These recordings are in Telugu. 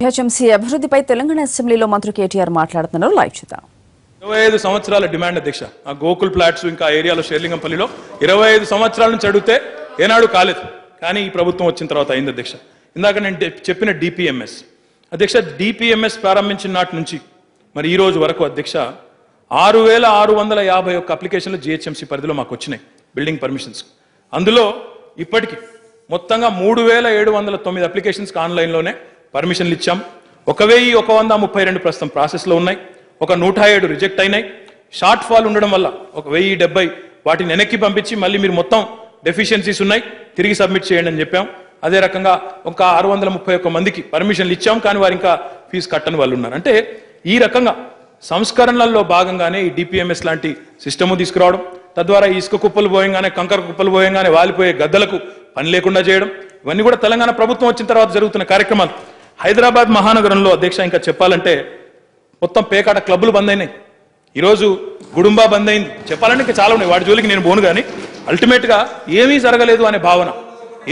హెచ్ఎంసీ అభివృద్ధిపై తెలంగాణ అసెంబ్లీలో మంత్రి కేటీఆర్ మాట్లాడుతున్నారు. లైవ్ చూద్దాం. 25 సంవత్సరాల డిమాండ్ అధ్యక్ష. ఆ గోకుల్ ప్లాట్స్ ఇంకా ఏరియాలో షేర్లింగంపల్లిలో 25 సంవత్సరాల నుంచి అడిగితే ఏనాడు కాలేదు. కానీ ఈ ప్రభుత్వం వచ్చిన తర్వాత అయింది అధ్యక్ష. ఇందాక నేను చెప్పిన డిపిఎంఎస్ అధ్యక్ష, డిపిఎంఎస్ ప్రారంభించిన నాటి నుంచి మరి ఈ రోజు వరకు అధ్యక్ష 6651 అప్లికేషన్లు జిహెచ్ఎంసీ పరిధిలో మాకు వచ్చినాయి బిల్డింగ్ పర్మిషన్స్. అందులో ఇప్పటికీ మొత్తంగా 3709 అప్లికేషన్స్కి ఆన్లైన్లోనే పర్మిషన్లు ఇచ్చాం. 1132 ప్రస్తుతం ప్రాసెస్లో ఉన్నాయి. 107 రిజెక్ట్ అయినాయి. షార్ట్ ఫాల్ ఉండడం వల్ల 1070 వాటిని వెనక్కి పంపించి మళ్ళీ మీరు మొత్తం డెఫిషియన్సీస్ ఉన్నాయి తిరిగి సబ్మిట్ చేయండి అని చెప్పాం. అదే రకంగా 631 మందికి పర్మిషన్లు ఇచ్చాం, కానీ వారు ఇంకా ఫీజు కట్టని వాళ్ళు ఉన్నారు. అంటే ఈ రకంగా సంస్కరణలలో భాగంగానే ఈ డిపిఎంఎస్ లాంటి సిస్టము తీసుకురావడం, తద్వారా ఇసుక కుప్పలు పోయంగానే కంకర కుప్పలు పోయంగానే వాలిపోయే గద్దలకు పని లేకుండా చేయడం, ఇవన్నీ కూడా తెలంగాణ ప్రభుత్వం వచ్చిన తర్వాత జరుగుతున్న కార్యక్రమాలు. హైదరాబాద్ మహానగరంలో అధ్యక్ష ఇంకా చెప్పాలంటే మొత్తం పేకాట క్లబ్బులు బంద్ అయినాయి. ఈరోజు గుడుంబా బంద్ అయింది. చెప్పాలంటే ఇంకా చాలా ఉన్నాయి, వాటి జోలికి నేను పోను. కానీ అల్టిమేట్గా ఏమీ జరగలేదు అనే భావన,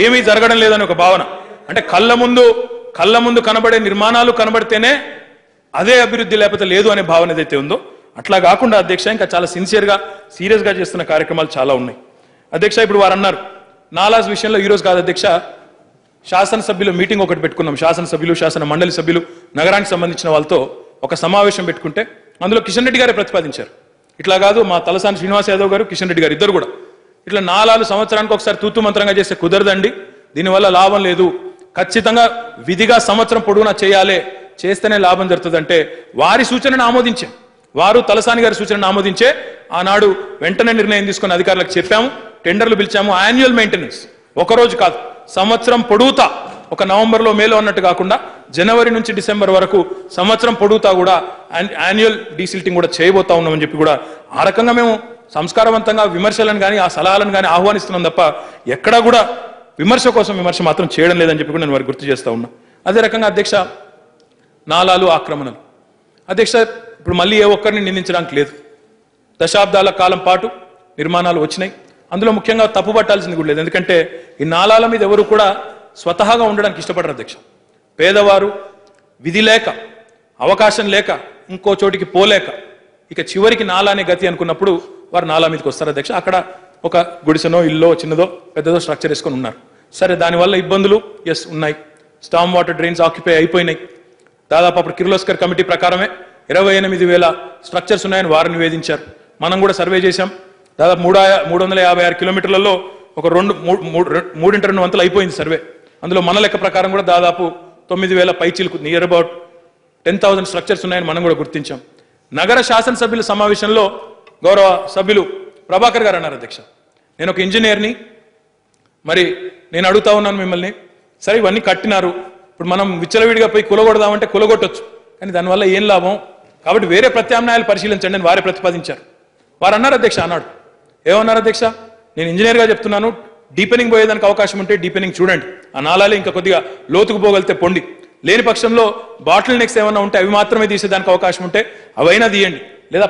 ఏమీ జరగడం లేదనే ఒక భావన, అంటే కళ్ళ ముందు కనబడే నిర్మాణాలు కనబడితేనే అదే అభివృద్ధి, లేకపోతే లేదు అనే భావన ఏదైతే ఉందో అట్లా కాకుండా అధ్యక్ష ఇంకా చాలా సీరియస్గా చేస్తున్న కార్యక్రమాలు చాలా ఉన్నాయి అధ్యక్ష. ఇప్పుడు వారు అన్నారు నాలాస్ విషయంలో ఈరోజు కాదు అధ్యక్ష, శాసనసభ్యులు మీటింగ్ ఒకటి పెట్టుకున్నాం. శాసనసభ్యులు, శాసన మండలి సభ్యులు, నగరానికి సంబంధించిన వాళ్ళతో ఒక సమావేశం పెట్టుకుంటే అందులో కిషన్ రెడ్డి గారే ప్రతిపాదించారు. ఇట్లా కాదు, మా తలసాని శ్రీనివాస్ యాదవ్ గారు, కిషన్ రెడ్డి గారు ఇద్దరు కూడా ఇట్లా నాలాలు సంవత్సరానికి ఒకసారి తూతు మంత్రంగా చేస్తే కుదరదండి, దీనివల్ల లాభం లేదు, ఖచ్చితంగా విధిగా సంవత్సరం పొడవునా చేయాలి, చేస్తేనే లాభం జరుగుతుందంటే వారి సూచనను ఆమోదించాం. వారు తలసాని గారి సూచనను ఆమోదించే ఆనాడు వెంటనే నిర్ణయం తీసుకుని అధికారులకు చెప్పాము, టెండర్లు పిలిచాము. యాన్యువల్ మెయింటెనెన్స్ ఒకరోజు కాదు, సంవత్సరం పొడుగుతా, ఒక నవంబర్లో మేలో అన్నట్టు కాకుండా జనవరి నుంచి డిసెంబర్ వరకు సంవత్సరం పొడుగుతా కూడా యాన్యువల్ డీసిల్టింగ్ కూడా చేయబోతా ఉన్నామని చెప్పి కూడా ఆ రకంగా మేము సంస్కారవంతంగా విమర్శలను కానీ ఆ సలహాలను కానీ ఆహ్వానిస్తున్నాం తప్ప ఎక్కడా కూడా విమర్శ కోసం విమర్శ మాత్రం చేయడం లేదని చెప్పి కూడా నేను వారికి గుర్తు చేస్తా ఉన్నా. అదే రకంగా అధ్యక్ష నాలాలు, ఆక్రమణలు అధ్యక్ష, ఇప్పుడు మళ్ళీ ఏ ఒక్కరిని నిందించడానికి లేదు. దశాబ్దాల కాలం పాటు నిర్మాణాలు వచ్చినాయి, అందులో ముఖ్యంగా తప్పు పట్టాల్సింది కూడా లేదు. ఎందుకంటే ఈ నాలాల మీద ఎవరు కూడా స్వతహాగా ఉండడానికి ఇష్టపడరు అధ్యక్ష. పేదవారు విధి లేక, అవకాశం లేక, ఇంకో చోటికి పోలేక ఇక చివరికి నాలానే గతి అనుకున్నప్పుడు వారు నాలా మీదకి వస్తారు అధ్యక్ష. అక్కడ ఒక గుడిసెనో, ఇల్లో, చిన్నదో పెద్దదో స్ట్రక్చర్ వేసుకొని ఉన్నారు. సరే, దానివల్ల ఇబ్బందులు ఉన్నాయి. స్టామ్ వాటర్ డ్రైన్స్ ఆక్యుపై అయిపోయినాయి. దాదాపు అప్పుడు కిర్లోస్కర్ కమిటీ ప్రకారమే 28,000 స్ట్రక్చర్స్ ఉన్నాయని వారు నివేదించారు. మనం కూడా సర్వే చేశాం. దాదాపు 356 కిలోమీటర్లలో ఒక 3 వంతులు అయిపోయింది సర్వే. అందులో మన లెక్క ప్రకారం కూడా దాదాపు 9,000 పైచీలకు నియర్ అబౌట్ 10,000 స్ట్రక్చర్స్ ఉన్నాయని మనం కూడా గుర్తించాం. నగర శాసనసభ్యుల సమావేశంలో గౌరవ సభ్యులు ప్రభాకర్ గారు అన్నారు అధ్యక్ష, నేను ఒక ఇంజనీర్ని, మరి నేను అడుగుతా ఉన్నాను మిమ్మల్ని, సరే ఇవన్నీ కట్టినారు, ఇప్పుడు మనం విచ్చలవిడిగా పోయి కులగొడదామంటే కులగొట్టొచ్చు, కానీ దానివల్ల ఏం లాభం, కాబట్టి వేరే ప్రత్యామ్నాయాలు పరిశీలించండి అని వారే ప్రతిపాదించారు. వారు అన్నారు అధ్యక్ష, అన్నాడు ఏమన్నారు అధ్యక్ష, నేను ఇంజనీర్గా చెప్తున్నాను, డీపెనింగ్ పోయేదానికి అవకాశం ఉంటే డీపెనింగ్ చూడండి, ఆ నాలాలే ఇంకా కొద్దిగా లోతుకు పోగలితే పొండి, లేని పక్షంలో బాటిల్ నెక్స్ ఏమన్నా ఉంటే అవి మాత్రమే తీసేదానికి అవకాశం ఉంటే అవైనా తీయండి, లేదా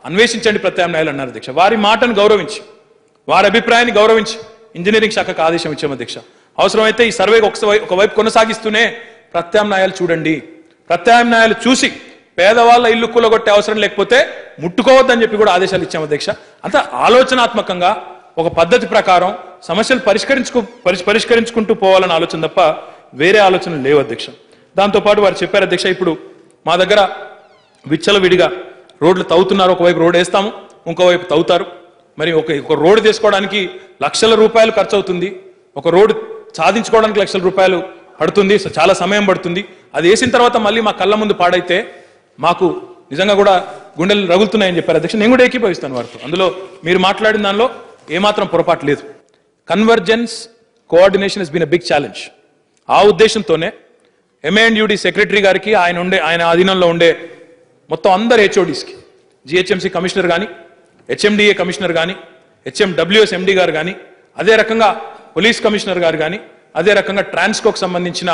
అన్వేషించండి ప్రత్యామ్నాయాలు అన్నారు అధ్యక్ష. వారి మాటను గౌరవించి, వారి అభిప్రాయాన్ని గౌరవించి ఇంజనీరింగ్ శాఖకు ఆదేశం ఇచ్చాము అధ్యక్ష. అవసరమైతే ఈ సర్వే ఒకవైపు కొనసాగిస్తూనే ప్రత్యామ్నాయాలు చూడండి, ప్రత్యామ్నాయాలు చూసి పేదవాళ్ళ ఇల్లు కూలగొట్టే అవసరం లేకపోతే ముట్టుకోవద్దని చెప్పి కూడా ఆదేశాలు ఇచ్చాము అధ్యక్ష. అంత ఆలోచనాత్మకంగా ఒక పద్ధతి ప్రకారం సమస్యలు పరిష్కరించుకుంటూ పోవాలని ఆలోచన తప్ప వేరే ఆలోచనలు లేవు అధ్యక్ష. దాంతోపాటు వారు చెప్పారు అధ్యక్ష, ఇప్పుడు మా దగ్గర విచ్చలవిడిగా రోడ్లు తవ్వుతున్నారు, ఒకవైపు రోడ్ వేస్తాము, ఇంకోవైపు తవ్వుతారు. మరి ఒక రోడ్డు తీసుకోవడానికి లక్షల రూపాయలు ఖర్చు అవుతుంది, ఒక రోడ్డు సాధించుకోవడానికి లక్షల రూపాయలు పడుతుంది, చాలా సమయం పడుతుంది. అది వేసిన తర్వాత మళ్ళీ మా కళ్ళ ముందు పాడైతే మాకు నిజంగా కూడా గుండెలు రగులుతున్నాయని చెప్పారు అధ్యక్ష. నేను కూడా ఏకీభవిస్తాను వారితో, అందులో మీరు మాట్లాడిన దానిలో ఏమాత్రం పొరపాటు లేదు. Convergence, coordination has been a big challenge. ఆ ఉద్దేశంతోనే MA&UD సెక్రటరీ గారికి ఆయన అధీనంలో ఉండే మొత్తం అందరు HODస్కి, GHMC కమిషనర్ కానీ, HMDA కమిషనర్ కానీ, HMWS MD గారు కానీ, అదే రకంగా పోలీస్ కమిషనర్ గారు కానీ, అదే రకంగా ట్రాన్స్కోకి సంబంధించిన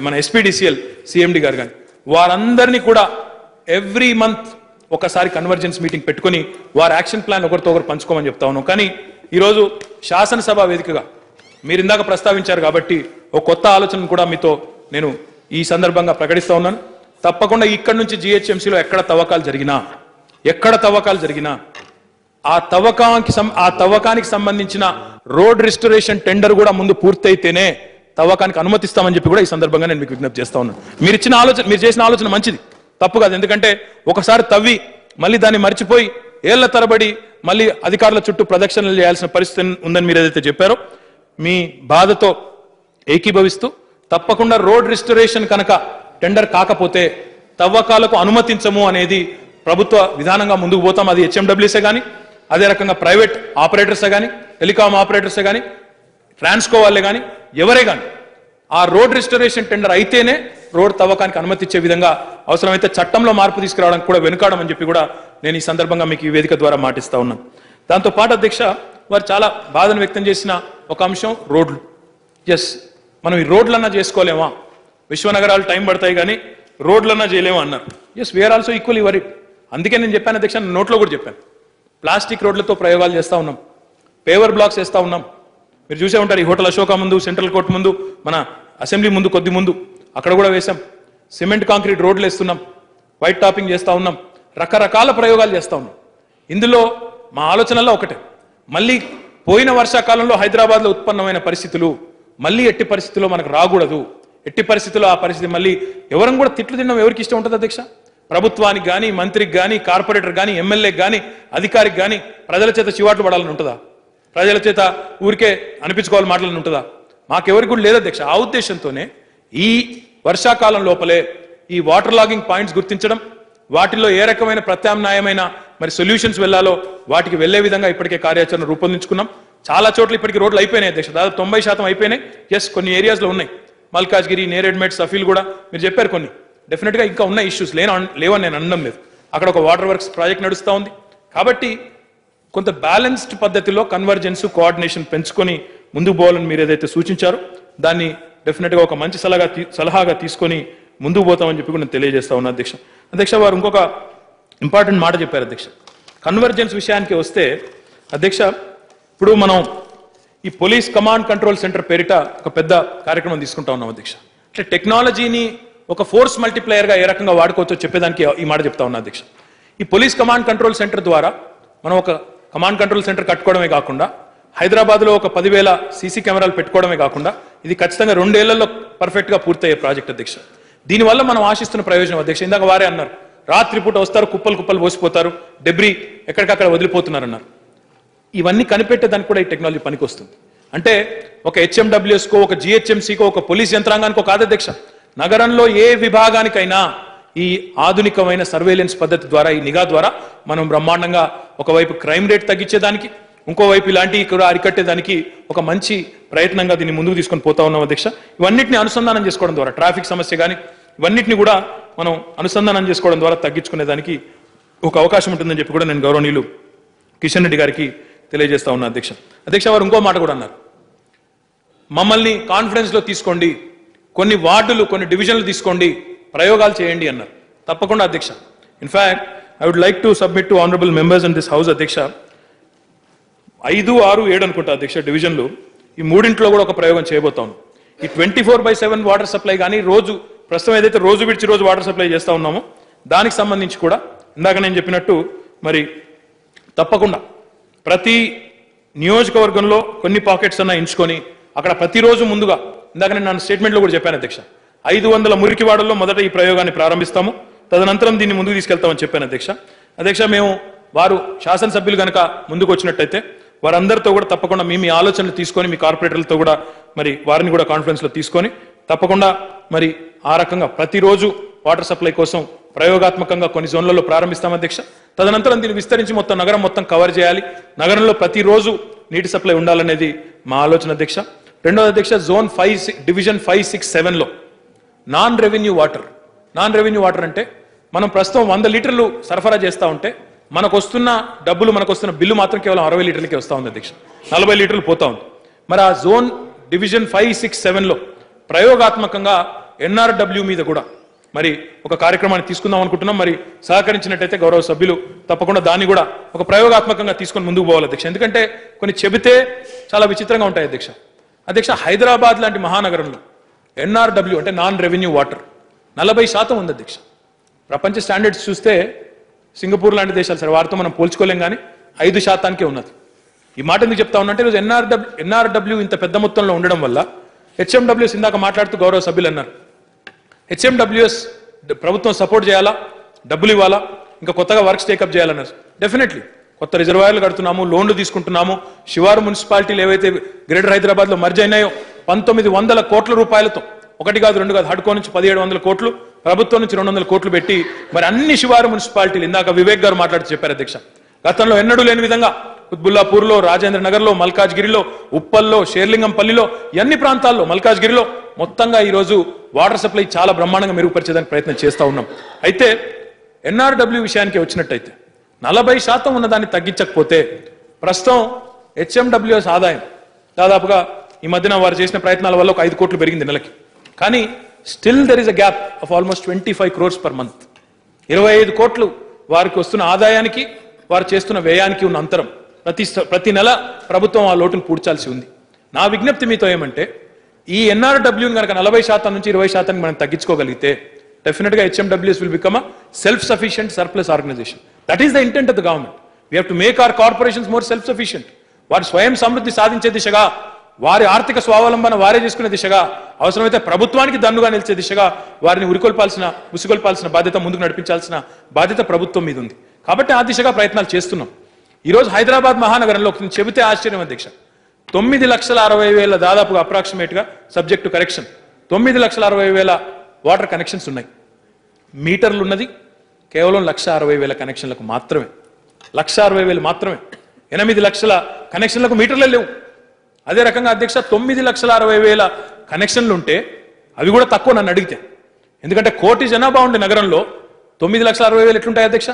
మన SPDCL CMD గారు కానీ, వారందరినీ కూడా ఎవ్రీ మంత్ ఒకసారి కన్వర్జెన్స్ మీటింగ్ పెట్టుకుని వారి యాక్షన్ ప్లాన్ ఒకరితో ఒకరు పంచుకోమని చెప్తా ఉన్నాం. కానీ ఈరోజు శాసనసభ వేదికగా మీరు ఇందాక ప్రస్తావించారు కాబట్టి ఒక కొత్త ఆలోచనను కూడా మీతో నేను ఈ సందర్భంగా ప్రకటిస్తా ఉన్నాను. తప్పకుండా ఇక్కడ నుంచి జిహెచ్ఎంసీలో ఎక్కడ తవ్వకాలు జరిగినా ఆ తవ్వకానికి సంబంధించిన రోడ్ రిస్టరేషన్ టెండర్ కూడా ముందు పూర్తయితేనే తవ్వకానికి అనుమతిస్తామని చెప్పి కూడా ఈ సందర్భంగా నేను మీకు విజ్ఞప్తి చేస్తా ఉన్నాను. మీరు చేసిన ఆలోచన మంచిది, తప్పు కాదు. ఎందుకంటే ఒకసారి తవ్వి మళ్ళీ దాన్ని మర్చిపోయి ఏళ్ల తరబడి మళ్ళీ అధికారుల చుట్టూ ప్రదక్షిణలు చేయాల్సిన పరిస్థితి ఉందని మీరు ఏదైతే చెప్పారో మీ బాధతో ఏకీభవిస్తూ తప్పకుండా రోడ్ రిస్టరేషన్ కనుక టెండర్ కాకపోతే తవ్వకాలకు అనుమతించము అనేది ప్రభుత్వ విధానంగా ముందుకు పోతాం. అది హెచ్ఎండబ్ల్యూసే కానీ, అదే రకంగా ప్రైవేట్ ఆపరేటర్సే కానీ, టెలికాం ఆపరేటర్సే కానీ, ట్రాన్స్కో వాళ్ళే కానీ, ఎవరే కానీ ఆ రోడ్ రిస్టరేషన్ టెండర్ అయితేనే రోడ్ తవ్వకానికి అనుమతి ఇచ్చే విధంగా అవసరమైతే చట్టంలో మార్పు తీసుకురావడానికి కూడా వెనుకాడమని చెప్పి కూడా నేను ఈ సందర్భంగా మీకు ఈ వేదిక ద్వారా మాటిస్తా ఉన్నాను. దాంతో పాటు అధ్యక్ష, వారు చాలా బాధను వ్యక్తం చేసిన ఒక అంశం రోడ్లు. ఎస్, మనం ఈ రోడ్లన్నా చేసుకోలేమా, విశ్వనగరాలు టైం పడతాయి కానీ రోడ్లన్నా చేయలేమా అన్నారు. Yes, we are also equally worried. అందుకే నేను చెప్పాను అధ్యక్ష, నోట్లో కూడా చెప్పాను, ప్లాస్టిక్ రోడ్లతో ప్రయోగాలు చేస్తూ ఉన్నాం, పేవర్ బ్లాక్స్ వేస్తూ ఉన్నాం. మీరు చూసే ఉంటారు, ఈ హోటల్ అశోక ముందు, సెంట్రల్ కోర్ట్ ముందు, మన అసెంబ్లీ ముందు కొద్ది ముందు అక్కడ కూడా వేసాం. సిమెంట్ కాంక్రీట్ రోడ్లు వేస్తున్నాం, వైట్ టాపింగ్ చేస్తూ ఉన్నాం, రకరకాల ప్రయోగాలు చేస్తూ ఉన్నాం. ఇందులో మా ఆలోచనల్లో ఒకటే, మళ్ళీ పోయిన వర్షాకాలంలో హైదరాబాద్లో ఉత్పన్నమైన పరిస్థితులు మళ్ళీ ఎట్టి పరిస్థితుల్లో మనకు రాకూడదు. ఎట్టి పరిస్థితుల్లో ఆ పరిస్థితి మళ్ళీ ఎవరం కూడా తిట్లు తినడం ఎవరికి ఇష్టం ఉంటుంది అధ్యక్ష? ప్రభుత్వానికి కానీ, మంత్రికి కానీ, కార్పొరేటర్ కానీ, ఎమ్మెల్యేకి కానీ, అధికారికి కానీ ప్రజల చేత చివాట్లు పడాలని ఉంటుందా? ప్రజల చేత ఊరికే అనిపించుకోవాలని మాటలని ఉంటుందా? మాకెవరికి కూడా లేదు అధ్యక్ష. ఆ ఉద్దేశంతోనే ఈ వర్షాకాలం లోపలే ఈ వాటర్ లాగింగ్ పాయింట్స్ గుర్తించడం, వాటిల్లో ఏ రకమైన ప్రత్యామ్నాయమైన మరి సొల్యూషన్స్ వెళ్లాలో వాటికి వెళ్లే విధంగా ఇప్పటికే కార్యాచరణ రూపొందించుకున్నాం. చాలా చోట్ల ఇప్పటికి రోడ్లు అయిపోయినాయి అధ్యక్ష, దాదాపు 90% అయిపోయినాయి. ఎస్, కొన్ని ఏరియాస్లో ఉన్నాయి, మల్కాజ్గిరి, నేరేడ్మెట్, సఫీల్ కూడా మీరు చెప్పారు. కొన్ని డెఫినెట్గా ఇంకా ఉన్న ఇష్యూస్ లేవని నేను అనడం లేదు. అక్కడ ఒక వాటర్ వర్క్స్ ప్రాజెక్ట్ నడుస్తూ ఉంది. కాబట్టి కొంత బ్యాలెన్స్డ్ పద్ధతిలో కన్వర్జెన్స్, కోఆర్డినేషన్ పెంచుకొని ముందుకు పోవాలని మీరు ఏదైతే సూచించారో దాన్ని డెఫినెట్గా ఒక మంచి సలహాగా తీసుకొని ముందుకు పోతామని చెప్పి కూడా నేను తెలియజేస్తా ఉన్నా అధ్యక్ష. అధ్యక్ష, వారు ఇంకొక ఇంపార్టెంట్ మాట చెప్పారు అధ్యక్ష. కన్వర్జెన్స్ విషయానికి వస్తే అధ్యక్ష, ఇప్పుడు మనం ఈ పోలీస్ కమాండ్ కంట్రోల్ సెంటర్ పేరిట ఒక పెద్ద కార్యక్రమం తీసుకుంటా ఉన్నాం అధ్యక్ష. అంటే టెక్నాలజీని ఒక ఫోర్స్ మల్టిప్లయర్గా ఏ రకంగా వాడుకోవచ్చో చెప్పేదానికి ఈ మాట చెప్తా ఉన్నా అధ్యక్ష. ఈ పోలీస్ కమాండ్ కంట్రోల్ సెంటర్ ద్వారా మనం ఒక కమాండ్ కంట్రోల్ సెంటర్ కట్టుకోవడమే కాకుండా హైదరాబాద్లో ఒక 10,000 సీసీ కెమెరాలు పెట్టుకోవడమే కాకుండా ఇది ఖచ్చితంగా 2 ఏళ్లలో పర్ఫెక్ట్గా పూర్తయ్యే ప్రాజెక్ట్ అధ్యక్ష. దీనివల్ల మనం ఆశిస్తున్న ప్రయోజనం అధ్యక్ష, ఇందాక వారే అన్నారు, రాత్రిపూట వస్తారు, కుప్పలు పోసిపోతారు, డెబ్రీ ఎక్కడికక్కడ వదిలిపోతున్నారన్నారు. ఇవన్నీ కనిపెట్టేదానికి కూడా ఈ టెక్నాలజీ పనికి వస్తుంది. అంటే ఒక హెచ్ఎండబ్ల్యూఎస్కో, ఒక జిహెచ్ఎంసీకో, ఒక పోలీస్ యంత్రాంగానికో కాదు అధ్యక్ష, నగరంలో ఏ విభాగానికైనా ఈ ఆధునికమైన సర్వేలెన్స్ పద్ధతి ద్వారా, ఈ నిఘా ద్వారా మనం బ్రహ్మాండంగా ఒకవైపు క్రైమ్ రేట్ తగ్గించేదానికి, ఇంకోవైపు ఇలాంటివి కూడా అరికట్టేదానికి ఒక మంచి ప్రయత్నంగా దీన్ని ముందుకు తీసుకొని పోతా ఉన్నాం అధ్యక్ష. ఇవన్నిటిని అనుసంధానం చేసుకోవడం ద్వారా, ట్రాఫిక్ సమస్య కానీ ఇవన్నిటిని కూడా మనం అనుసంధానం చేసుకోవడం ద్వారా తగ్గించుకునేదానికి ఒక అవకాశం ఉంటుందని చెప్పి కూడా నేను గౌరవనీయులు కిషన్ రెడ్డి గారికి తెలియజేస్తా ఉన్నా అధ్యక్ష. అధ్యక్ష, వారు ఇంకో మాట కూడా అన్నారు, మమ్మల్ని కాన్ఫిడెన్స్లో తీసుకోండి, కొన్ని వార్డులు, కొన్ని డివిజన్లు తీసుకోండి, ప్రయోగాలు చేయండి అన్నారు. తప్పకుండా అధ్యక్ష. In fact I would like to submit to honourable members in this house అధ్యక్ష, 5, 6, 7 అనుకుంటా అధ్యక్ష డివిజన్లు, ఈ మూడింట్లో కూడా ఒక ప్రయోగం చేయబోతాం. ఈ 24/7 వాటర్ సప్లై కానీ రోజు ప్రస్తుతం ఏదైతే రోజు విడిచి రోజు వాటర్ సప్లై చేస్తూ ఉన్నామో దానికి సంబంధించి కూడా ఇందాక నేను చెప్పినట్టు మరి తప్పకుండా ప్రతి నియోజకవర్గంలో కొన్ని పాకెట్స్ అన్న ఎంచుకొని అక్కడ ప్రతిరోజు ముందుగా, ఇందాక నేను నా స్టేట్మెంట్లో కూడా చెప్పాను అధ్యక్ష, 500 మురికివాడల్లో మొదట ఈ ప్రయోగాన్ని ప్రారంభిస్తాము, తదనంతరం దీన్ని ముందుకు తీసుకెళ్తామని చెప్పాను అధ్యక్ష. అధ్యక్ష, మేము వారు శాసనసభ్యులు కనుక ముందుకు వచ్చినట్టయితే వారందరితో కూడా తప్పకుండా మీ ఆలోచనలు తీసుకొని మీ కార్పొరేటర్లతో కూడా మరి వారిని కూడా కాన్ఫరెన్స్లో తీసుకొని తప్పకుండా మరి ఆ రకంగా ప్రతిరోజు వాటర్ సప్లై కోసం ప్రయోగాత్మకంగా కొన్ని జోన్లలో ప్రారంభిస్తాం అధ్యక్ష. తదనంతరం దీన్ని విస్తరించి మొత్తం నగరం మొత్తం కవర్ చేయాలి, నగరంలో ప్రతిరోజు నీటి సప్లై ఉండాలనేది మా ఆలోచన అధ్యక్ష. రెండోది అధ్యక్ష, జోన్ 5 డివిజన్ 5, 6, 7లో నాన్ రెవెన్యూ వాటర్ అంటే మనం ప్రస్తుతం 100 లీటర్లు సరఫరా చేస్తూ ఉంటే మనకు వస్తున్న డబ్బులు, మనకు వస్తున్న బిల్లు మాత్రం కేవలం 60 లీటర్లకే వస్తూ ఉంది అధ్యక్ష, 40 లీటర్లు పోతా ఉంది. మరి ఆ జోన్ డివిజన్ 5, 6, 7లో ప్రయోగాత్మకంగా ఎన్ఆర్డబ్ల్యూ మీద కూడా మరి ఒక కార్యక్రమాన్ని తీసుకుందాం అనుకుంటున్నాం. మరి సహకరించినట్టయితే గౌరవ సభ్యులు తప్పకుండా దాన్ని కూడా ఒక ప్రయోగాత్మకంగా తీసుకొని ముందుకు పోవాలి అధ్యక్ష. ఎందుకంటే కొన్ని చెబితే చాలా విచిత్రంగా ఉంటాయి అధ్యక్ష. హైదరాబాద్ లాంటి మహానగరంలో ఎన్ఆర్డబ్ల్యూ అంటే నాన్ రెవెన్యూ వాటర్ 40% ఉంది అధ్యక్ష. ప్రపంచ స్టాండర్డ్స్ చూస్తే సింగపూర్ లాంటి దేశాలు సరే వారితో మనం పోల్చుకోలేం, కానీ 5%కే ఉన్నది. ఈ మాట ఎందుకు చెప్తా ఉన్నట్టే ఈరోజు ఎన్ఆర్డబ్ల్యూ ఇంత పెద్ద మొత్తంలో ఉండడం వల్ల హెచ్ఎండబ్ల్యూఎస్ ఇందాక మాట్లాడుతూ గౌరవ సభ్యులు అన్నారు, హెచ్ఎండబ్ల్యూఎస్ ప్రభుత్వం సపోర్ట్ చేయాలా, డబ్బులు ఇవ్వాలా, ఇంకా కొత్తగా వర్క్స్ టేకప్ చేయాలన్నారు. డెఫినెట్లీ కొత్త రిజర్వాయర్లు కడుతున్నాము, లోన్లు తీసుకుంటున్నాము. శివారు మున్సిపాలిటీలు ఏవైతే గ్రేటర్ హైదరాబాద్లో మర్జ్ అయినాయో 1900 కోట్ల రూపాయలతో, 1 కాదు 2 కాదు, హడ్కో నుంచి 1700 కోట్లు, ప్రభుత్వం నుంచి 200 కోట్లు పెట్టి మరి అన్ని శివారు మున్సిపాలిటీలు ఇందాక వివేక్ గారు మాట్లాడుతూ చెప్పారు అధ్యక్ష, గతంలో ఎన్నడూ లేని విధంగా కుత్బుల్లాపూర్లో, రాజేంద్ర నగర్లో, మల్కాజ్గిరిలో, ఉప్పల్లో, షేర్లింగంపల్లిలో, అన్ని ప్రాంతాల్లో, మల్కాజ్గిరిలో మొత్తంగా ఈరోజు వాటర్ సప్లై చాలా బ్రహ్మాండంగా మెరుగుపరిచేదానికి ప్రయత్నం చేస్తూ ఉన్నాం. అయితే ఎన్ఆర్డబ్ల్యూ విషయానికి వచ్చినట్టయితే 40% ఉన్నదాన్ని తగ్గించకపోతే ప్రస్తుతం హెచ్ఎండబ్ల్యూఎస్ ఆదాయం దాదాపుగా ఈ మధ్యన వారు చేసిన ప్రయత్నాల వల్ల ఒక 5 కోట్లు పెరిగింది నెలకి. కానీ still there is a gap of almost 25 crores per month. 25 కోట్లు వారికి వస్తున్న ఆదాయానికి వారు చేస్తున్న వ్యయానికి ఉన్న అంతరం. ప్రతి నెల ప్రభుత్వం ఆ లోటును పూడ్చాల్సి ఉంది. నా విజ్ఞప్తి మీతో ఏమంటే ఈ ఎన్ఆర్డబ్ల్యూని కనుక 40% నుంచి 20% మనం తగ్గించుకోగలిగితే డెఫినెట్గా HMWS will become a self sufficient surplus organisation. That is the intent of the government. We have to make our corporations more self sufficient. వారి స్వయం సమృద్ధి సాధించే దిశగా, వారి ఆర్థిక స్వావలంబన వారే చేసుకునే దిశగా, అవసరమైతే ప్రభుత్వానికి దన్నుగా నిలిచే దిశగా వారిని ఉసిగొల్పాల్సిన బాధ్యత, ముందుకు నడిపించాల్సిన బాధ్యత ప్రభుత్వం మీద ఉంది. కాబట్టి ఆ దిశగా ప్రయత్నాలు చేస్తున్నాం. ఈరోజు హైదరాబాద్ మహానగరంలో చెబితే ఆశ్చర్యం అధ్యక్ష, 9,60,000 దాదాపుగా అప్రాక్సిమేట్ గా సబ్జెక్టు కరెక్షన్ 9,60,000 వాటర్ కనెక్షన్స్ ఉన్నాయి. మీటర్లు ఉన్నది కేవలం 1,60,000 కనెక్షన్లకు మాత్రమే. 1,60,000 మాత్రమే. 8 లక్షల కనెక్షన్లకు మీటర్లే లేవు. అదే రకంగా అధ్యక్ష 9,60,000 కనెక్షన్లు ఉంటే అవి కూడా తక్కువ నన్ను అడిగితే. ఎందుకంటే 1 కోటి జనాభా ఉండే నగరంలో 9,60,000 ఎట్లుంటాయి అధ్యక్ష?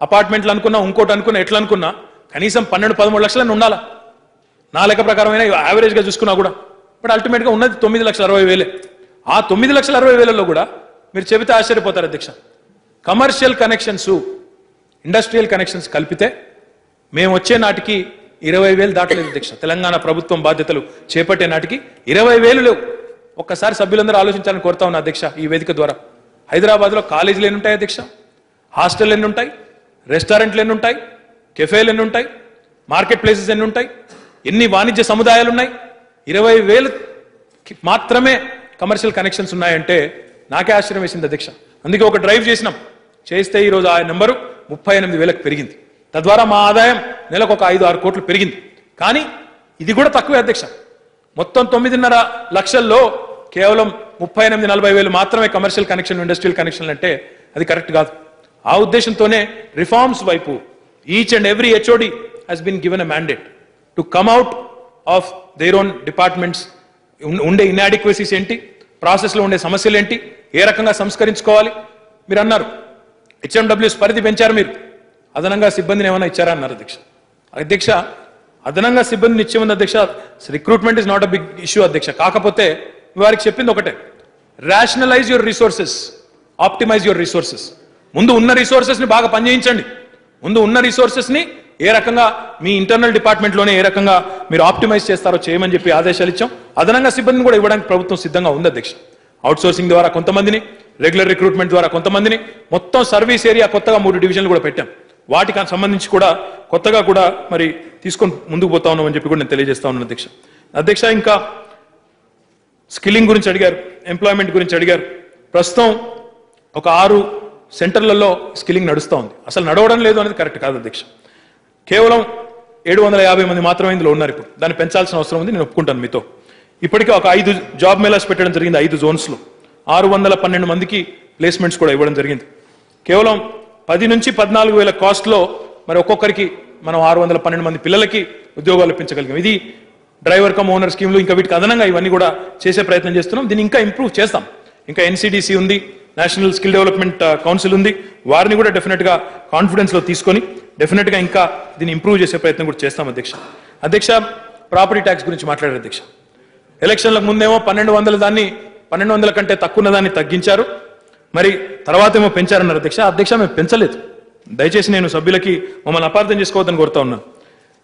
అపార్ట్మెంట్లు అనుకున్నా, ఇంకోటి అనుకున్నా, ఎట్లా అనుకున్నా కనీసం 12-13 లక్షలను ఉండాలా నా లెక్క ప్రకారమైన యావరేజ్గా చూసుకున్నా కూడా. బట్ అల్టిమేట్గా ఉన్నది 9,60,000. ఆ 9,60,000లో కూడా మీరు చెబితే ఆశ్చర్యపోతారు అధ్యక్ష, కమర్షియల్ కనెక్షన్స్, ఇండస్ట్రియల్ కనెక్షన్స్ కలిపితే మేము వచ్చే నాటికి 20,000 దాటలేదు అధ్యక్ష. తెలంగాణ ప్రభుత్వం బాధ్యతలు చేపట్టే నాటికి 20,000 లేవు. ఒక్కసారి సభ్యులందరూ ఆలోచించాలని కోరుతా ఉన్నా అధ్యక్ష ఈ వేదిక ద్వారా. హైదరాబాద్లో కాలేజీలు ఎన్ని ఉంటాయి అధ్యక్ష? హాస్టల్ ఎన్ని ఉంటాయి? రెస్టారెంట్లు ఎన్ని ఉంటాయి? కెఫేలు ఎన్ని ఉంటాయి? మార్కెట్ ప్లేసెస్ ఎన్ని ఉంటాయి? ఎన్ని వాణిజ్య సముదాయాలు ఉన్నాయి? 20,000 మాత్రమే కమర్షియల్ కనెక్షన్స్ ఉన్నాయంటే నాకే ఆశ్చర్యం వేసింది అధ్యక్ష. అందుకే ఒక డ్రైవ్ చేస్తే ఈరోజు ఆ నెంబరు 38,000కు పెరిగింది. తద్వారా మా ఆదాయం నెలకు ఒక 5-6 కోట్లు పెరిగింది. కానీ ఇది కూడా తక్కువే అధ్యక్ష. మొత్తం 9.5 లక్షల్లో కేవలం 38,000-40,000 మాత్రమే కమర్షియల్ కనెక్షన్, ఇండస్ట్రియల్ కనెక్షన్లు అంటే అది కరెక్ట్ కాదు. ఆ ఉద్దేశంతోనే రిఫార్మ్స్ వైపు each and every HOD has been given a mandate to come out of their own departments. ఉండే ఇన్యాడిక్వసీస్ ఏంటి, ప్రాసెస్లో ఉండే సమస్యలు ఏంటి, ఏ రకంగా సంస్కరించుకోవాలి. మీరు అన్నారు హెచ్ఎండబ్ల్యూఎస్ పరిధి పెంచారు, మీరు అదనంగా సిబ్బందిని ఏమైనా ఇచ్చారా అన్నారు అధ్యక్ష. అదనంగా సిబ్బందిని ఇచ్చేముంది అధ్యక్ష, recruitment is not a big issue అధ్యక్ష. కాకపోతే వారికి చెప్పింది ఒకటే, rationalise your resources, optimise your resources. ముందు ఉన్న రిసోర్సెస్ని బాగా పనిచేయించండి. ముందు ఉన్న రిసోర్సెస్ని ఏ రకంగా మీ ఇంటర్నల్ డిపార్ట్మెంట్లోనే ఏ రకంగా మీరు ఆప్టిమైజ్ చేస్తారో చేయమని చెప్పి ఆదేశాలు ఇచ్చాం. అదనంగా సిబ్బందిని కూడా ఇవ్వడానికి ప్రభుత్వం సిద్ధంగా ఉంది అధ్యక్ష. అవుట్సోర్సింగ్ ద్వారా కొంతమందిని, రెగ్యులర్ రిక్రూట్మెంట్ ద్వారా కొంతమందిని, మొత్తం సర్వీస్ ఏరియా కొత్తగా 3 డివిజన్లు కూడా పెట్టాం. వాటికి సంబంధించి కూడా కొత్తగా కూడా మరి తీసుకొని ముందుకు పోతా ఉన్నామని చెప్పి కూడా నేను తెలియజేస్తా ఉన్నాను అధ్యక్ష. ఇంకా స్కిల్లింగ్ గురించి అడిగారు, ఎంప్లాయ్మెంట్ గురించి అడిగారు. ప్రస్తుతం ఒక 6 సెంటర్లలో స్కిల్లింగ్ నడుస్తూ ఉంది. అసలు నడవడం లేదు అనేది కరెక్ట్ కాదు అధ్యక్ష. కేవలం 750 మంది మాత్రమే ఇందులో ఉన్నారు. ఇప్పుడు దాన్ని పెంచాల్సిన అవసరం ఉంది, నేను ఒప్పుకుంటాను మీతో. ఇప్పటికే ఒక 5 జాబ్ మేళాస్ పెట్టడం జరిగింది. 5 జోన్స్లో 612 మందికి ప్లేస్మెంట్స్ కూడా ఇవ్వడం జరిగింది. కేవలం 10 నుంచి 14,000 కాస్ట్లో మరి ఒక్కొక్కరికి మనం 612 మంది పిల్లలకి ఉద్యోగాలు ఇప్పించగలిగాం. ఇది డ్రైవర్ కమ్ ఓనర్ స్కీమ్లు, ఇంకా వీటికి అదనంగా ఇవన్నీ కూడా చేసే ప్రయత్నం చేస్తున్నాం. దీన్ని ఇంకా ఇంప్రూవ్ చేస్తాం. ఇంకా NCDC ఉంది, నేషనల్ స్కిల్ డెవలప్మెంట్ కౌన్సిల్ ఉంది. వారిని కూడా డెఫినెట్గా కాన్ఫిడెన్స్లో తీసుకొని డెఫినెట్గా ఇంకా దీన్ని ఇంప్రూవ్ చేసే ప్రయత్నం కూడా చేస్తాం అధ్యక్ష. ప్రాపర్టీ ట్యాక్స్ గురించి మాట్లాడారు అధ్యక్ష. ఎలక్షన్లకు ముందేమో 1,200 దాన్ని 1,200 కంటే తక్కువ దాన్ని తగ్గించారు, మరి తర్వాత ఏమో పెంచారన్నారు అధ్యక్ష. మేము పెంచలేదు. దయచేసి నేను సభ్యులకి మమ్మల్ని అపార్థం చేసుకోవద్దని కోరుతా ఉన్నాను.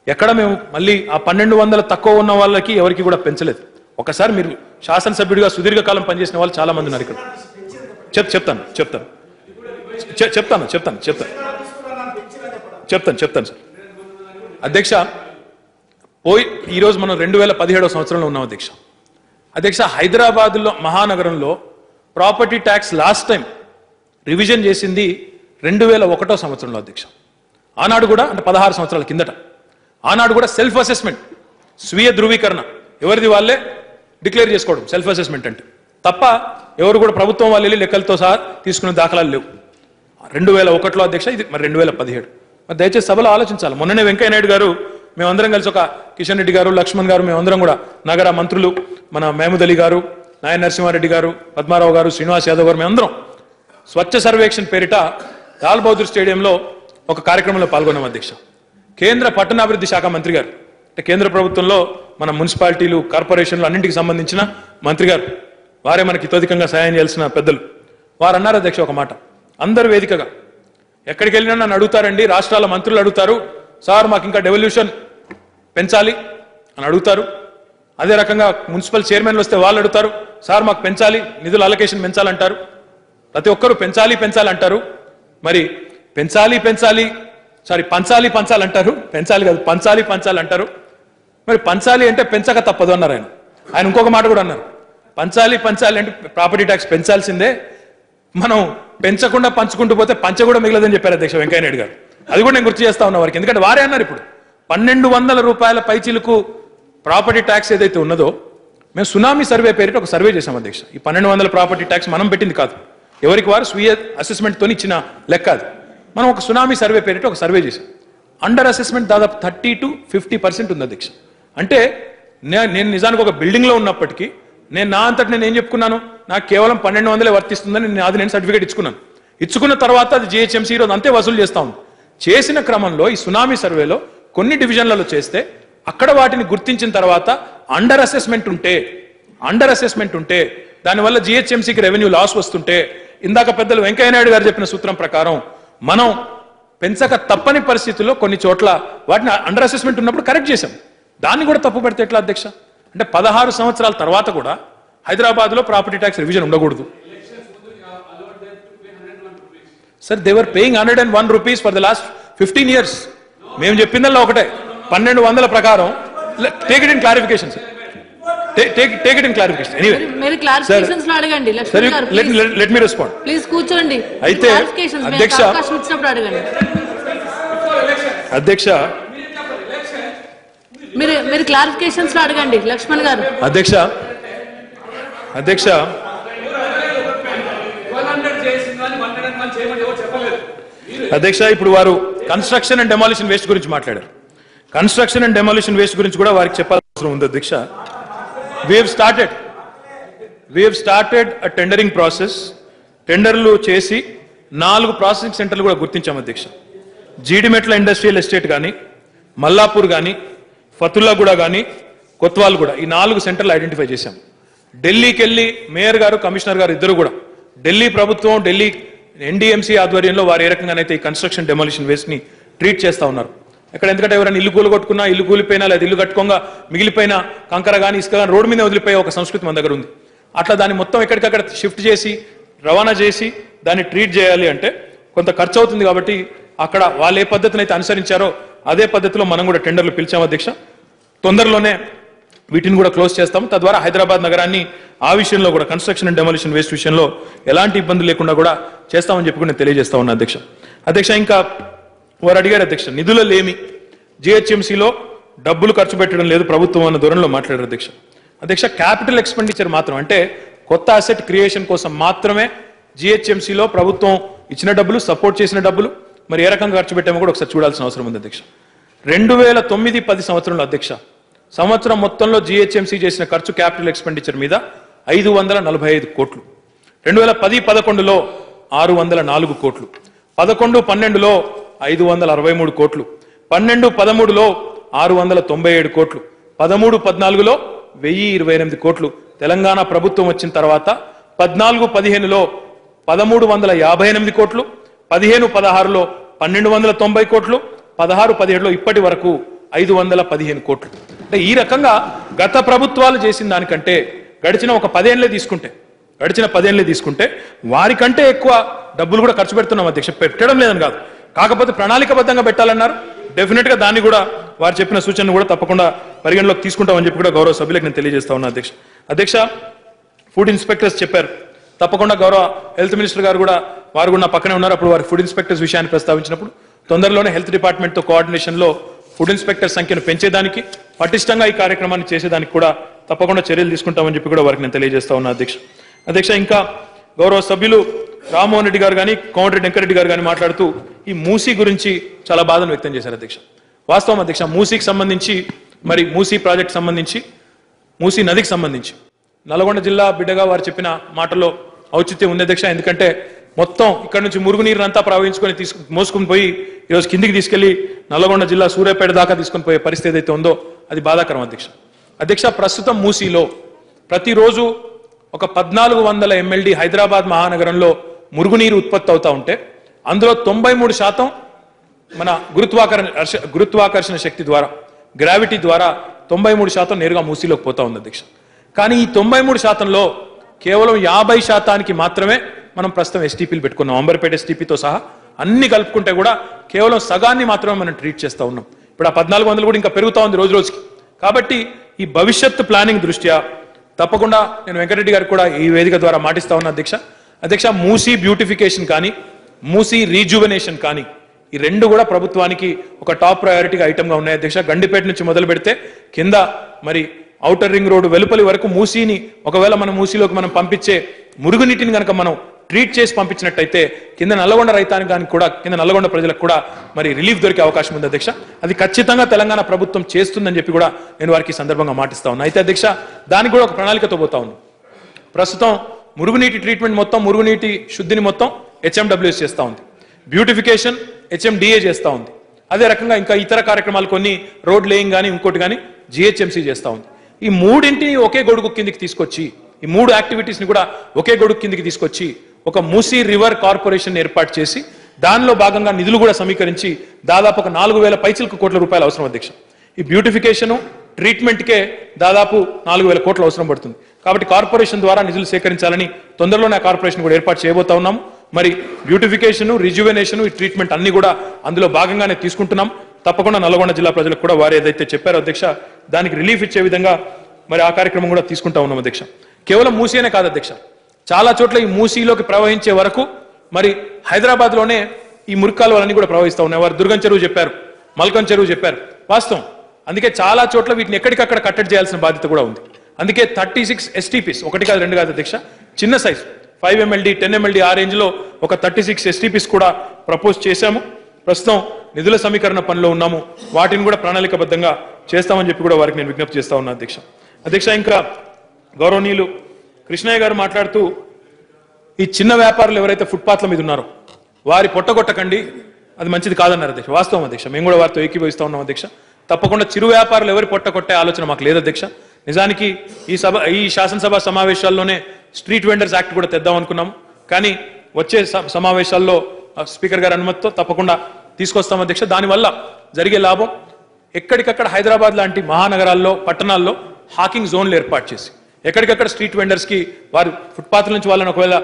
ఎక్కడ మేము మళ్ళీ ఆ 1,200 తక్కువ ఉన్న వాళ్ళకి ఎవరికి కూడా పెంచలేదు. ఒకసారి మీరు శాసనసభ్యుడిగా సుదీర్ఘకాలం పనిచేసిన వాళ్ళు చాలా మంది ఉన్నారు ఇక్కడ. చెప్తాను సార్. అధ్యక్ష, ఈరోజు మనం 2017వ సంవత్సరంలో ఉన్నాం అధ్యక్ష. హైదరాబాద్లో మహానగరంలో property tax last time revision చేసింది 2001వ సంవత్సరంలో అధ్యక్ష. ఆనాడు కూడా అంటే 16 సంవత్సరాల కిందట. ఆనాడు కూడా సెల్ఫ్ అసెస్మెంట్, స్వీయ ధృవీకరణ, ఎవరిది వాళ్ళే డిక్లేర్ చేసుకోవడం సెల్ఫ్ అసెస్మెంట్ అంటే తప్ప ఎవరు కూడా ప్రభుత్వం వాళ్ళు వెళ్ళి లెక్కలతో సహా తీసుకునే దాఖలాలు లేవు. 2001లో అధ్యక్ష, ఇది మరి 2017. మరి దయచేసి సభలో ఆలోచించాలి. మొన్ననే వెంకయ్య నాయుడు గారు మేమందరం కలిసి ఒక కిషన్ రెడ్డి గారు, లక్ష్మణ్ గారు, మేమందరం కూడా నగర మంత్రులు, మన మహమూద్ అలీ గారు, నాయన నరసింహారెడ్డి గారు, పద్మారావు గారు, శ్రీనివాస్ యాదవ్ గారు, మేమందరం స్వచ్ఛ సర్వేక్షణ పేరిట లాల్ బహదూర్ స్టేడియంలో ఒక కార్యక్రమంలో పాల్గొన్నాం అధ్యక్ష. కేంద్ర పట్టణాభివృద్ధి శాఖ మంత్రి గారు, అంటే కేంద్ర ప్రభుత్వంలో మన మున్సిపాలిటీలు, కార్పొరేషన్లు అన్నింటికి సంబంధించిన మంత్రి గారు, వారే మనకి ఇతోధికంగా సహాయం చేయాల్సిన పెద్దలు, వారు అన్నారు అధ్యక్ష ఒక మాట. అందరు వేదికగా ఎక్కడికి వెళ్ళినా నన్ను అడుగుతారండి, రాష్ట్రాల మంత్రులు అడుగుతారు, సార్ మాకు ఇంకా డెవల్యూషన్ పెంచాలి అని అడుగుతారు. అదే రకంగా మున్సిపల్ చైర్మన్లు వస్తే వాళ్ళు అడుగుతారు, సార్ మాకు పెంచాలి, నిధుల అలొకేషన్ పెంచాలంటారు. ప్రతి ఒక్కరు పెంచాలి అంటారు. మరి పంచాలి అంటారు. పెంచాలి కాదు, పంచాలి అంటారు. మరి పంచాలి అంటే పెంచక తప్పదు అన్నారు ఆయన. ఇంకొక మాట కూడా అన్నారు, పంచాలి అంటే ప్రాపర్టీ ట్యాక్స్ పెంచాల్సిందే, మనం పెంచకుండా పంచుకుంటూ పోతే పంచ కూడా మిగలదని చెప్పారు అధ్యక్ష వెంకయ్య నాయుడు గారు. అది కూడా నేను గుర్తు చేస్తా ఉన్నా వారికి. ఎందుకంటే వారే అన్నారు ఇప్పుడు 1200 రూపాయల పైచీలకు ప్రాపర్టీ ట్యాక్స్ ఏదైతే ఉన్నదో, మేము సునామీ సర్వే పేరిట ఒక సర్వే చేశాం అధ్యక్ష. ఈ 1200 ప్రాపర్టీ ట్యాక్స్ మనం పెట్టింది కాదు, ఎవరికి వారు స్వీయ అసెస్మెంట్తో ఇచ్చిన లెక్క అది. మనం ఒక సునామీ సర్వే పేరిట ఒక సర్వే చేశాం. అండర్ అసెస్మెంట్ దాదాపు 30 to 50% ఉంది అధ్యక్ష. అంటే నేను నిజానికి ఒక బిల్డింగ్లో ఉన్నప్పటికీ నేను నా అంతటి నేను ఏం చెప్పుకున్నాను, నాకు కేవలం 1200 వర్తిస్తుందని నేను సర్టిఫికేట్ ఇచ్చుకున్న తర్వాత అది జిహెచ్ఎంసీ ఈరోజు అంతే వసూలు చేస్తా ఉంది. చేసిన క్రమంలో ఈ సునామీ సర్వేలో కొన్ని డివిజన్లలో చేస్తే అక్కడ వాటిని గుర్తించిన తర్వాత అండర్ అసెస్మెంట్ ఉంటే దానివల్ల జిహెచ్ఎంసీకి రెవెన్యూ లాస్ వస్తుంటే, ఇందాక పెద్దలు వెంకయ్య నాయుడు గారు చెప్పిన సూత్రం ప్రకారం మనం పెంచక తప్పని పరిస్థితుల్లో కొన్ని చోట్ల వాటిని అండర్ అసెస్మెంట్ ఉన్నప్పుడు కరెక్ట్ చేశాం. దాన్ని కూడా తప్పు పెడితే ఎట్లా అధ్యక్ష? అంటే 16 సంవత్సరాల తర్వాత కూడా హైదరాబాద్లో ప్రాపర్టీ ట్యాక్స్ రివిజన్ ఉండకూడదు. Sir, they were paying 101 rupees for the last 15 years. మేము చెప్పిందల్లా ఒకటే, 1200 ప్రకారం. Take it in clarification sir, take it in clarification. Anyway మీరు క్లారిఫికేషన్స్ లో అడగండి. లక్ష్మణ్ గారు లెట్ మీ రెస్పాండ్ ప్లీజ్. కూర్చోండి. అయితే అధ్యక్ష అడగండి అధ్యక్ష మీరు క్లారిఫికేషన్స్ లో అడగండి లక్ష్మణ్ గారు. అధ్యక్ష ఇప్పుడు వారు కన్స్ట్రక్షన్ అండ్ డెమాలిషన్ వేస్ట్ గురించి మాట్లాడారు. కన్స్ట్రక్షన్ అండ్ డెమాలిషన్ వేస్ట్ గురించి కూడా వారికి చెప్పాల్సిన అవసరం ఉంది అధ్యక్ష. We have started a tendering process. టెండర్లు చేసి 4 ప్రాసెసింగ్ సెంటర్లు కూడా గుర్తించాం అధ్యక్ష. జీడిమెట్ల ఇండస్ట్రియల్ ఎస్టేట్ కానీ, మల్లాపూర్ కానీ, ఫతుల్లాగూడ కానీ, కొత్వాల్ కూడా, ఈ 4 సెంటర్లు ఐడెంటిఫై చేశాం. ఢిల్లీకి వెళ్ళి మేయర్ గారు, కమిషనర్ గారు ఇద్దరు కూడా ఢిల్లీ ప్రభుత్వం, ఢిల్లీ ఎన్డీఎంసీ ఆధ్వర్యంలో వారు ఏ రకంగానైతే ఈ కన్స్ట్రక్షన్ డెమాలిషన్ వేస్ట్ ని ట్రీట్ చేస్తా ఉన్నారు. ఎందుకంటే ఎవరైనా ఇల్లు కూలగొట్టుకున్నా, ఇల్లు కూలిపోయినా, లేదా ఇల్లు కట్టుకోగా మిగిలిపోయిన కంకర కానీ, ఇసుక కానీ రోడ్డు మీద వదిలిపోయే ఒక సంస్కృతి మన దగ్గర ఉంది. అట్లా దాన్ని మొత్తం ఎక్కడికక్కడ షిఫ్ట్ చేసి రవాణా చేసి దాన్ని ట్రీట్ చేయాలి అంటే కొంత ఖర్చు అవుతుంది. కాబట్టి అక్కడ వాళ్ళు ఏ పద్ధతిని అయితే అనుసరించారో అదే పద్ధతిలో మనం కూడా టెండర్లు పిలిచాం అధ్యక్ష. తొందరలోనే వీటిని కూడా క్లోజ్ చేస్తాం. తద్వారా హైదరాబాద్ నగరాన్ని ఆ విషయంలో కూడా కన్స్ట్రక్షన్ అండ్ డెమాలిషన్ వేస్ట్ విషయంలో ఎలాంటి ఇబ్బంది లేకుండా కూడా చేస్తామని చెప్పి నేను తెలియజేస్తా ఉన్నా అధ్యక్ష. ఇంకా వారు అడిగారు అధ్యక్ష, నిధుల లేమి, జిహెచ్ఎంసీలో డబ్బులు ఖర్చు పెట్టడం లేదు ప్రభుత్వం అన్న ధోరణిలో మాట్లాడారు అధ్యక్ష. క్యాపిటల్ ఎక్స్పెండిచర్ మాత్రం, అంటే కొత్త అసెట్ క్రియేషన్ కోసం మాత్రమే జిహెచ్ఎంసీలో ప్రభుత్వం ఇచ్చిన డబ్బులు, సపోర్ట్ చేసిన డబ్బులు మరి ఏ రకంగా ఖర్చు పెట్టామో కూడా ఒకసారి చూడాల్సిన అవసరం ఉంది అధ్యక్ష. 2009-10 సంవత్సరంలో అధ్యక్ష, సంవత్సరం మొత్తంలో జిహెచ్ఎంసీ చేసిన ఖర్చు క్యాపిటల్ ఎక్స్పెండిచర్ మీద 545 కోట్లు. 2010-11లో 604 కోట్లు, 11-12లో 563 కోట్లు, 12-13లో 697 కోట్లు, 13-14లో 1028 కోట్లు. తెలంగాణ ప్రభుత్వం వచ్చిన తర్వాత 14-15లో 1358 కోట్లు, 15-16లో 1290 కోట్లు, 16-17లో ఇప్పటి వరకు 515 కోట్లు. అంటే ఈ రకంగా గత ప్రభుత్వాలు చేసిన దానికంటే గడిచిన 10 ఏళ్లే తీసుకుంటే వారికంటే ఎక్కువ డబ్బులు కూడా ఖర్చు పెడుతున్నాం అధ్యక్ష. పెట్టడం లేదని కాదు, కాకపోతే ప్రణాళికబద్ధంగా పెట్టాలన్నారు. డెఫినెట్ గా దాన్ని కూడా వారు చెప్పిన సూచనలు కూడా తప్పకుండా పరిగణలోకి తీసుకుంటామని చెప్పి కూడా గౌరవ సభ్యులకు నేను తెలియజేస్తా ఉన్నా అధ్యక్ష. ఫుడ్ ఇన్స్పెక్టర్స్ చెప్పారు, తప్పకుండా గౌరవ హెల్త్ మినిస్టర్ గారు కూడా వారు కూడా నా పక్కనే ఉన్నారు. అప్పుడు వారి ఫుడ్ ఇన్స్పెక్టర్స్ విషయాన్ని ప్రస్తావించినప్పుడు తొందరలోనే హెల్త్ డిపార్ట్మెంట్ తో కోఆర్డినేషన్ లో ఫుడ్ ఇన్స్పెక్టర్ సంఖ్యను పెంచేదానికి, పటిష్టంగా ఈ కార్యక్రమాన్ని చేసేదానికి కూడా తప్పకుండా చర్యలు తీసుకుంటామని చెప్పి కూడా వారికి నేను తెలియజేస్తా ఉన్నా అధ్యక్ష. ఇంకా గౌరవ సభ్యులు రామ్మోహన్ రెడ్డి గారు కానీ కోమటిరెడ్డి వెంకరెడ్డి గారు కానీ మాట్లాడుతూ ఈ మూసీ గురించి చాలా బాధను వ్యక్తం చేశారు అధ్యక్ష. వాస్తవం అధ్యక్ష, మూసీకి సంబంధించి మరి మూసీ ప్రాజెక్ట్ సంబంధించి మూసీ నదికి సంబంధించి నల్గొండ జిల్లా బిడ్డగా వారు చెప్పిన మాటలో ఔచిత్యం ఉంది అధ్యక్ష. ఎందుకంటే మొత్తం ఇక్కడ నుంచి మురుగునీరునంతా ప్రవహించుకొని మోసుకుని పోయి ఈరోజు కిందికి తీసుకెళ్లి నల్గొండ జిల్లా సూర్యాపేట దాకా తీసుకొని పోయే పరిస్థితి ఏదైతే ఉందో అది బాధాకరం అధ్యక్ష. ప్రస్తుతం మూసీలో ప్రతిరోజు ఒక 1400 MLD హైదరాబాద్ మహానగరంలో మురుగునీరు ఉత్పత్తి అవుతా ఉంటే అందులో 93% మన గురుత్వాకర్షణ శక్తి ద్వారా, గ్రావిటీ ద్వారా 93% నేరుగా మూసీలోకి పోతా ఉంది అధ్యక్ష. కానీ ఈ 93%లో కేవలం 50% మాత్రమే మనం ప్రస్తుతం ఎస్టీపీలు పెట్టుకున్నాం. అంబర్పేట ఎస్టీపీతో సహా అన్ని కలుపుకుంటే కూడా కేవలం సగాన్ని మాత్రమే మనం ట్రీట్ చేస్తూ ఉన్నాం. ఇప్పుడు ఆ 1400 కూడా ఇంకా పెరుగుతూ ఉంది రోజు రోజుకి. కాబట్టి ఈ భవిష్యత్తు ప్లానింగ్ దృష్ట్యా తప్పకుండా నేను వెంకటరెడ్డి గారికి కూడా ఈ వేదిక ద్వారా మాటిస్తా ఉన్నా అధ్యక్ష. మూసీ బ్యూటిఫికేషన్ కానీ మూసీ రీజువనేషన్ కానీ ఈ రెండు కూడా ప్రభుత్వానికి ఒక టాప్ ప్రయారిటీగా ఐటమ్గా ఉన్నాయి అధ్యక్ష. గండిపేట నుంచి మొదలు పెడితే కింద మరి ఔటర్ రింగ్ రోడ్డు వెలుపలి వరకు మూసీని ఒకవేళ మనం మూసీలోకి మనం పంపించే మురుగునీటిని కనుక మనం ట్రీట్ చేసి పంపించినట్టయితే కింద నల్లగొండ రైతాంగానికి కూడా, కింద నల్లగొండ ప్రజలకు కూడా మరి రిలీఫ్ దొరికే అవకాశం ఉంది అధ్యక్ష. అది ఖచ్చితంగా తెలంగాణ ప్రభుత్వం చేస్తుందని చెప్పి కూడా నేను వారికి సందర్భంగా మాటిస్తా ఉన్నా. అయితే అధ్యక్ష, దానికి కూడా ఒక ప్రణాళికతో పోతా ఉన్నాం. ప్రస్తుతం మురుగునీటి ట్రీట్మెంట్ మొత్తం, మురుగునీటి శుద్ధిని మొత్తం HMWS చేస్తూ ఉంది, బ్యూటిఫికేషన్ HMDA చేస్తూ ఉంది. అదే రకంగా ఇంకా ఇతర కార్యక్రమాలు కొన్ని రోడ్ లేయింగ్ కానీ ఇంకోటి కానీ GHMC చేస్తూ ఉంది. ఈ మూడింటిని ఒకే గొడుగు కిందికి తీసుకొచ్చి, ఈ 3 యాక్టివిటీస్ని కూడా ఒకే గొడుగు కిందికి తీసుకొచ్చి ఒక మూసీ రివర్ కార్పొరేషన్ ఏర్పాటు చేసి దానిలో భాగంగా నిధులు కూడా సమీకరించి దాదాపు ఒక 4000 పైచిలకు కోట్ల రూపాయలు అవసరం అధ్యక్ష. ఈ బ్యూటిఫికేషను ట్రీట్మెంట్కే దాదాపు 4000 కోట్లు అవసరం పడుతుంది. కాబట్టి కార్పొరేషన్ ద్వారా నిధులు సేకరించాలని తొందరలోనే ఆ కార్పొరేషన్ కూడా ఏర్పాటు చేయబోతా ఉన్నాము. మరి బ్యూటిఫికేషను, రిజ్యువనేషను, ఈ ట్రీట్మెంట్ అన్ని కూడా అందులో భాగంగానే తీసుకుంటున్నాం. తప్పకుండా నల్గొండ జిల్లా ప్రజలకు కూడా వారు ఏదైతే చెప్పారో అధ్యక్ష, దానికి రిలీఫ్ ఇచ్చే విధంగా మరి ఆ కార్యక్రమం కూడా తీసుకుంటా ఉన్నాం అధ్యక్ష. కేవలం మూసీ అనే కాదు అధ్యక్ష, చాలా చోట్ల ఈ మూసీలోకి ప్రవహించే వరకు మరి హైదరాబాద్లోనే ఈ మురికాలువలన్నీ కూడా ప్రవహిస్తూ ఉన్నాయి. వారు దుర్గం చెరువు చెప్పారు, మల్కం చెరువు చెప్పారు. వాస్తవం. అందుకే చాలా చోట్ల వీటిని ఎక్కడికక్కడ కట్టడి చేయాల్సిన బాధ్యత కూడా ఉంది. అందుకే 36 STPs, 1 కాదు 2 కాదు అధ్యక్ష, చిన్న సైజు 5 MLD 10 MLD ఆ రేంజ్ లో ఒక 36 STPs కూడా ప్రపోజ్ చేశాము. ప్రస్తుతం నిధుల సమీకరణ పనిలో ఉన్నాము. వాటిని కూడా ప్రణాళికబద్ధంగా చేస్తామని చెప్పి కూడా వారికి నేను విజ్ఞప్తి చేస్తా ఉన్నా అధ్యక్ష. ఇంకా గౌరవనీయులు కృష్ణయ్య గారు మాట్లాడుతూ ఈ చిన్న వ్యాపారులు ఎవరైతే ఫుట్పాత్ల మీద ఉన్నారో వారి పొట్టగొట్టకండి, అది మంచిది కాదన్నారు అధ్యక్ష. వాస్తవం అధ్యక్ష, మేము కూడా వారితో ఏకీభవిస్తా ఉన్నాం అధ్యక్ష. తప్పకుండా చిరు వ్యాపారులు ఎవరి పొట్టగొట్టే ఆలోచన మాకు లేదు అధ్యక్ష. నిజానికి ఈ శాసనసభ సమావేశాల్లోనే స్ట్రీట్ వెండర్స్ యాక్ట్ కూడా తెద్దాం అనుకున్నాము. కానీ వచ్చే సమావేశాల్లో స్పీకర్ గారి అనుమతితో తప్పకుండా తీసుకొస్తాం అధ్యక్ష. దానివల్ల జరిగే లాభం ఎక్కడికక్కడ హైదరాబాద్ లాంటి మహానగరాల్లో, పట్టణాల్లో హాకింగ్ జోన్లు ఏర్పాటు చేసి ఎక్కడికక్కడ స్ట్రీట్ వెండర్స్ కి వారు ఫుట్పాత్ల నుంచి వాళ్ళని ఒకవేళ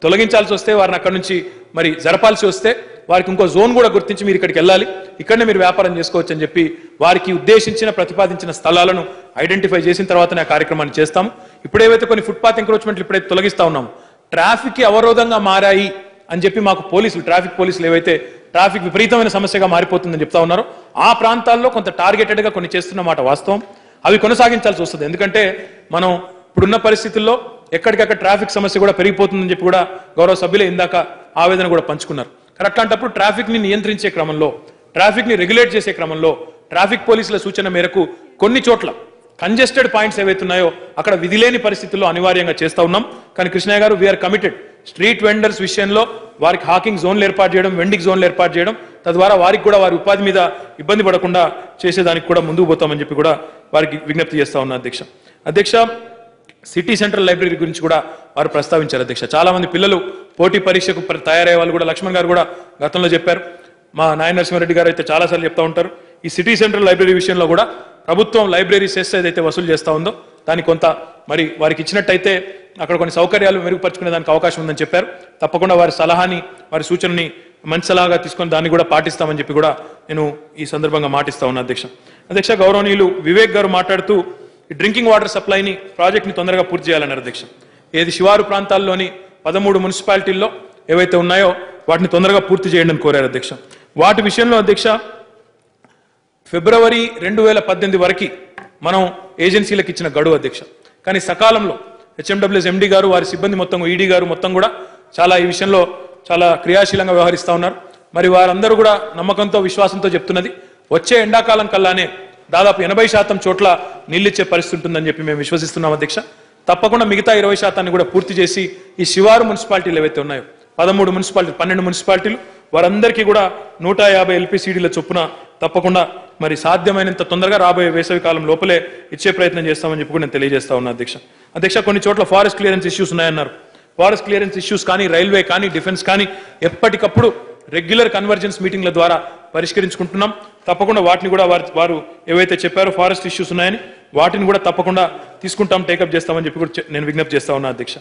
తొలగించాల్సి వస్తే, వారిని అక్కడ నుంచి మరి జరపాల్సి వస్తే వారికి ఇంకో జోన్ కూడా గుర్తించి మీరు ఇక్కడికి వెళ్ళాలి, ఇక్కడనే మీరు వ్యాపారం చేసుకోవచ్చు అని చెప్పి వారికి ఉద్దేశించిన ప్రతిపాదించిన స్థలాలను ఐడెంటిఫై చేసిన తర్వాతనే ఆ కార్యక్రమాన్ని చేస్తాము. ఇప్పుడేవైతే కొన్ని ఫుట్పాత్ ఎంక్రోచ్మెంట్లు ఇప్పుడైతే తొలగిస్తా ఉన్నాము, ట్రాఫిక్ కి అవరోధంగా మారాయి అని చెప్పి మాకు ట్రాఫిక్ పోలీసులు ఏవైతే ట్రాఫిక్ విపరీతమైన సమస్యగా మారిపోతుందని చెప్తా ఉన్నారో ఆ ప్రాంతాల్లో కొంత టార్గెటెడ్ గా కొన్ని చేస్తున్నమాట వాస్తవం. అవి కొనసాగించాల్సి వస్తుంది. ఎందుకంటే మనం ఇప్పుడున్న పరిస్థితుల్లో ఎక్కడికక్కడ ట్రాఫిక్ సమస్య కూడా పెరిగిపోతుందని చెప్పి కూడా గౌరవ సభ్యులే ఇందాక ఆవేదన కూడా పంచుకున్నారు. కానీ అట్లాంటప్పుడు ట్రాఫిక్ ని నియంత్రించే క్రమంలో, ట్రాఫిక్ ని రెగ్యులేట్ చేసే క్రమంలో ట్రాఫిక్ పోలీసుల సూచన మేరకు కొన్ని చోట్ల కంజెస్టెడ్ పాయింట్స్ ఏవైతున్నాయో అక్కడ విధిలేని పరిస్థితుల్లో అనివార్యంగా చేస్తా ఉన్నాం. కానీ కృష్ణయ్య గారు, వీఆర్ కమిటెడ్ స్ట్రీట్ వెండర్స్ విషయంలో వారికి హాకింగ్ జోన్లు ఏర్పాటు చేయడం, వెండింగ్ జోన్లు ఏర్పాటు చేయడం, తద్వారా వారికి కూడా వారి ఉపాధి మీద ఇబ్బంది పడకుండా చేసేదానికి కూడా ముందుకు పోతామని చెప్పి కూడా వారికి విజ్ఞప్తి చేస్తా ఉన్నా అధ్యక్ష. సిటీ సెంట్రల్ లైబ్రరీ గురించి కూడా వారు ప్రస్తావించారు అధ్యక్ష. చాలా మంది పిల్లలు పోటీ పరీక్షకు తయారయ్యే వాళ్ళు కూడా, లక్ష్మణ్ గారు కూడా గతంలో చెప్పారు, మా నాయన నరసింహారెడ్డి గారు అయితే చాలాసార్లు చెప్తా ఉంటారు, ఈ సిటీ సెంట్రల్ లైబ్రరీ విషయంలో కూడా ప్రభుత్వం లైబ్రరీ సెస్ ఏదైతే వసూలు చేస్తా ఉందో దానికి కొంత మరి వారికి ఇచ్చినట్టయితే అక్కడ కొన్ని సౌకర్యాలు మెరుగుపరుచుకునే దానికి అవకాశం ఉందని చెప్పారు. తప్పకుండా వారి సలహాని వారి సూచనని మంచి సలహాగా తీసుకొని దాన్ని కూడా పాటిస్తామని చెప్పి కూడా నేను ఈ సందర్భంగా మాటిస్తా ఉన్నా అధ్యక్ష. గౌరవనీయులు వివేక్ గారు మాట్లాడుతూ డ్రింకింగ్ వాటర్ సప్లైని ప్రాజెక్ట్ని తొందరగా పూర్తి చేయాలన్నారు అధ్యక్ష. ఏది శివారు ప్రాంతాల్లోని 13 మున్సిపాలిటీల్లో ఏవైతే ఉన్నాయో వాటిని తొందరగా పూర్తి చేయండి అని కోరారు అధ్యక్ష. వాటి విషయంలో అధ్యక్ష ఫిబ్రవరి 2018 వరకు మనం ఏజెన్సీలకు ఇచ్చిన గడువు అధ్యక్ష. కానీ సకాలంలో హెచ్ఎండబ్ల్యూఎస్ ఎండి గారు వారి సిబ్బంది మొత్తం ఈడీ గారు మొత్తం కూడా చాలా ఈ విషయంలో చాలా క్రియాశీలంగా వ్యవహరిస్తూ ఉన్నారు. మరి వారందరూ కూడా నమ్మకంతో విశ్వాసంతో చెప్తున్నది వచ్చే ఎండాకాలం కల్లానే దాదాపు 80% చోట్ల నీళ్ళిచ్చే పరిస్థితి ఉంటుందని చెప్పి మేము విశ్వసిస్తున్నాం అధ్యక్ష. తప్పకుండా మిగతా 20% కూడా పూర్తి చేసి ఈ శివారు మున్సిపాలిటీలు ఏవైతే ఉన్నాయో 13 మున్సిపాలిటీలు 12 మున్సిపాలిటీలు వారందరికీ కూడా 150 ఎల్పిసిడీల చొప్పున తప్పకుండా మరి సాధ్యమైనంత తొందరగా రాబోయే వేసవి కాలం లోపలే ఇచ్చే ప్రయత్నం చేస్తామని చెప్పి కూడా నేను తెలియజేస్తా ఉన్నా అధ్యక్ష. కొన్ని చోట్ల ఫారెస్ట్ క్లియరెన్స్ ఇష్యూస్ ఉన్నాయన్నారు. ఫారెస్ట్ క్లియరెన్స్ ఇష్యూస్ కానీ రైల్వే కానీ డిఫెన్స్ కానీ ఎప్పటికప్పుడు రెగ్యులర్ కన్వర్జెన్స్ మీటింగ్ల ద్వారా పరిష్కరించుకుంటున్నాం. తప్పకుండా వాటిని కూడా వారు ఏవైతే చెప్పారో ఫారెస్ట్ ఇష్యూస్ ఉన్నాయని వాటిని కూడా తప్పకుండా తీసుకుంటాం టేకప్ చేస్తామని చెప్పి కూడా నేను విజ్ఞప్తి చేస్తా ఉన్నా అధ్యక్ష.